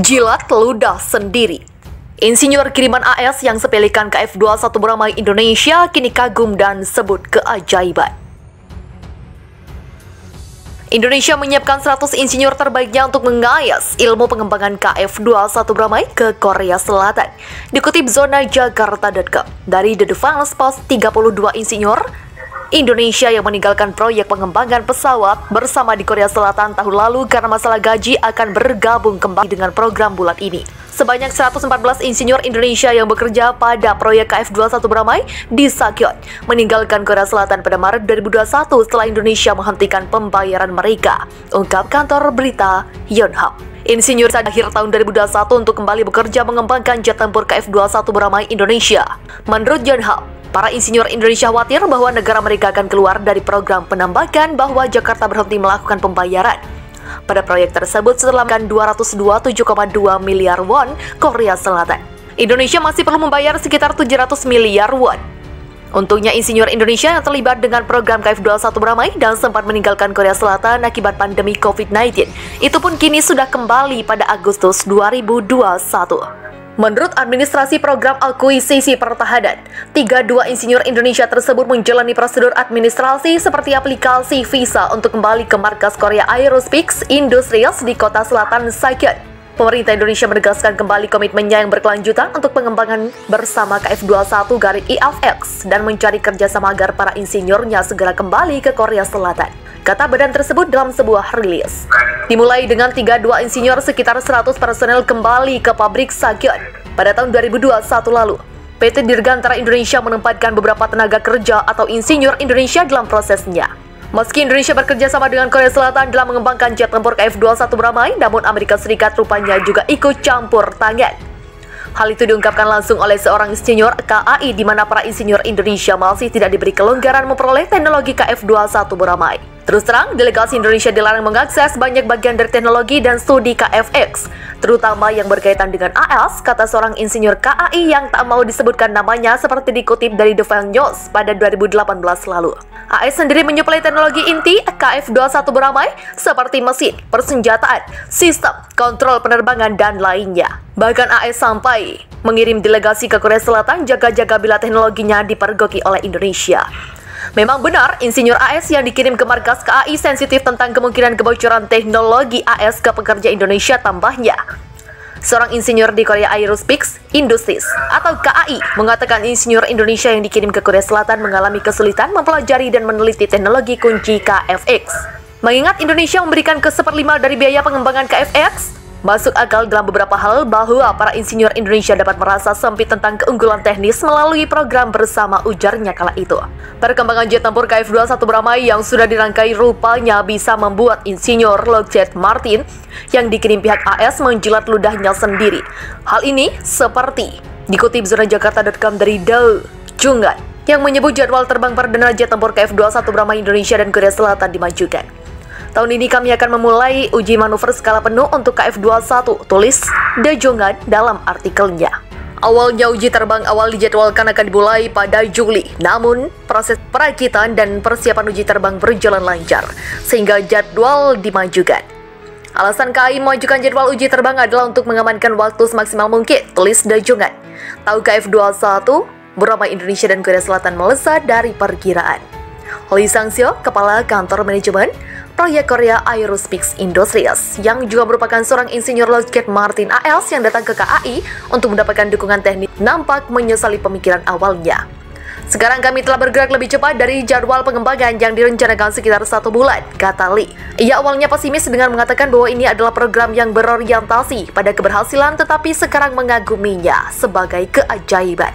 Jilat ludah sendiri. Insinyur kiriman AS yang sepelekan ke F21 beramai Indonesia kini kagum dan sebut keajaiban. Indonesia menyiapkan 100 insinyur terbaiknya untuk mengayas ilmu pengembangan KF21 beramai ke Korea Selatan. Dikutip zona Jakarta.com, dari The Defense Post 32 insinyur Indonesia yang meninggalkan proyek pengembangan pesawat bersama di Korea Selatan tahun lalu karena masalah gaji akan bergabung kembali dengan program bulat ini. Sebanyak 114 insinyur Indonesia yang bekerja pada proyek KF21 beramai di Sakyeon meninggalkan Korea Selatan pada Maret 2021 setelah Indonesia menghentikan pembayaran mereka, ungkap kantor berita Yonhap. Insinyur pada akhir tahun 2021 untuk kembali bekerja mengembangkan jet tempur KF21 beramai Indonesia. Menurut Yonhap, para insinyur Indonesia khawatir bahwa negara mereka akan keluar dari program penambakan bahwa Jakarta berhenti melakukan pembayaran pada proyek tersebut setelah 227,2 miliar won Korea Selatan. Indonesia masih perlu membayar sekitar 700 miliar won. Untungnya insinyur Indonesia yang terlibat dengan program KF21 beramai dan sempat meninggalkan Korea Selatan akibat pandemi COVID-19 itu pun kini sudah kembali pada Agustus 2021. Menurut administrasi program akuisisi pertahanan, 32 insinyur Indonesia tersebut menjalani prosedur administrasi seperti aplikasi visa untuk kembali ke markas Korea Aerospace Industries di kota selatan Sakyeon. Pemerintah Indonesia menegaskan kembali komitmennya yang berkelanjutan untuk pengembangan bersama KF21-IFX dan mencari kerjasama agar para insinyurnya segera kembali ke Korea Selatan, kata badan tersebut dalam sebuah rilis. Dimulai dengan 32 insinyur, sekitar 100 personel kembali ke pabrik Sakyeon pada tahun 2021 lalu. PT Dirgantara Indonesia menempatkan beberapa tenaga kerja atau insinyur Indonesia dalam prosesnya. Meski Indonesia bekerja sama dengan Korea Selatan dalam mengembangkan jet tempur KF21 beramai, namun Amerika Serikat rupanya juga ikut campur tangan. Hal itu diungkapkan langsung oleh seorang insinyur KAI di mana para insinyur Indonesia masih tidak diberi kelonggaran memperoleh teknologi KF21 beramai. Terus terang, delegasi Indonesia dilarang mengakses banyak bagian dari teknologi dan studi KFX, terutama yang berkaitan dengan AS, kata seorang insinyur KAI yang tak mau disebutkan namanya seperti dikutip dari The Fan News pada 2018 lalu. AS sendiri menyuplai teknologi inti KF21 beramai seperti mesin, persenjataan, sistem, kontrol penerbangan, dan lainnya. Bahkan AS sampai mengirim delegasi ke Korea Selatan jaga-jaga bila teknologinya dipergoki oleh Indonesia. Memang benar, insinyur AS yang dikirim ke markas KAI sensitif tentang kemungkinan kebocoran teknologi AS ke pekerja Indonesia. Tambahnya, seorang insinyur di Korea Aerospace Industries atau KAI mengatakan insinyur Indonesia yang dikirim ke Korea Selatan mengalami kesulitan mempelajari dan meneliti teknologi kunci KFX. Mengingat Indonesia memberikan ke1/5 dari biaya pengembangan KFX, masuk akal dalam beberapa hal bahwa para insinyur Indonesia dapat merasa sempit tentang keunggulan teknis melalui program bersama, ujarnya kala itu. Perkembangan jet tempur KF21 beramai yang sudah dirangkai rupanya bisa membuat insinyur Lockheed Martin yang dikirim pihak AS menjilat ludahnya sendiri. Hal ini seperti dikutip zona Jakarta.com dari Do Jungan yang menyebut jadwal terbang perdana jet tempur KF21 beramai Indonesia dan Korea Selatan dimajukan. Tahun ini kami akan memulai uji manuver skala penuh untuk KF21, tulis De Jongan dalam artikelnya. Awalnya uji terbang awal dijadwalkan akan dimulai pada Juli, namun proses perakitan dan persiapan uji terbang berjalan lancar, sehingga jadwal dimajukan. Alasan KAI memajukan jadwal uji terbang adalah untuk mengamankan waktu semaksimal mungkin, tulis De Jongan. Tahu KF21, beramai Indonesia dan Korea Selatan melesat dari perkiraan. Lee Sang-seo, Kepala Kantor Manajemen Proyek Korea Aerospace Industries, yang juga merupakan seorang insinyur Lockheed Martin AS yang datang ke KAI untuk mendapatkan dukungan teknis, nampak menyesali pemikiran awalnya. Sekarang kami telah bergerak lebih cepat dari jadwal pengembangan yang direncanakan sekitar 1 bulan, kata Lee. Ia awalnya pesimis dengan mengatakan bahwa ini adalah program yang berorientasi pada keberhasilan, tetapi sekarang mengaguminya sebagai keajaiban.